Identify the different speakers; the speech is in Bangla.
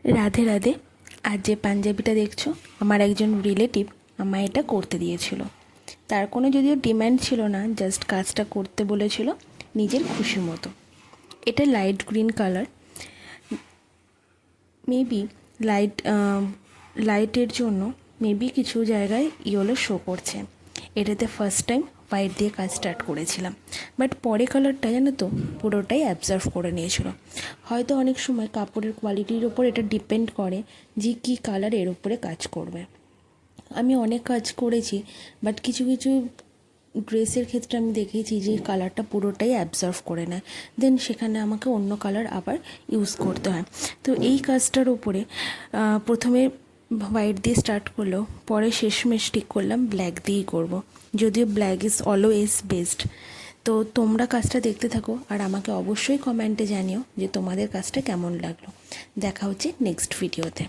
Speaker 1: রাধে রাধে। আজ যে পাঞ্জাবিটা দেখছো, আমার একজন রিলেটিভ আমায় এটা করতে দিয়েছিল। তার কোনো যদিও ডিম্যান্ড ছিল না, জাস্ট কাজটা করতে বলেছিল নিজের খুশি মতো। এটা light green colour, maybe light লাইটের জন্য মেবি কিছু জায়গায় ইয়েলো শো করছে। এটাতে ফার্স্ট টাইম হোয়াইট দিয়ে কাজ স্টার্ট করেছিলাম, বাট পরে কালারটা জানো তো পুরোটাই অ্যাবজর্ভ করে নিয়েছিল। হয়তো অনেক সময় কাপড়ের কোয়ালিটির ওপর এটা ডিপেন্ড করে যে কী কালার এর উপরে কাজ করবে। আমি অনেক কাজ করেছি, বাট কিছু কিছু ড্রেসের ক্ষেত্রে আমি দেখেছি যে কালারটা পুরোটাই অ্যাবজর্ভ করে নেয়, দেন সেখানে আমাকে অন্য কালার আবার ইউজ করতে হয়। তো এই কাজটার ওপরে প্রথমে হোয়াইট দিয়ে স্টার্ট করলেও পরে শেষমেশ ঠিক করলাম ব্ল্যাক দিয়েই করব, যদিও ব্ল্যাক ইজ অলওয়েজ বেস্ট। তো তোমরা কাজটা দেখতে থাকো আর আমাকে অবশ্যই কমেন্টে জানিও যে তোমাদের কাজটা কেমন লাগলো। দেখা হচ্ছে নেক্সট ভিডিওতে।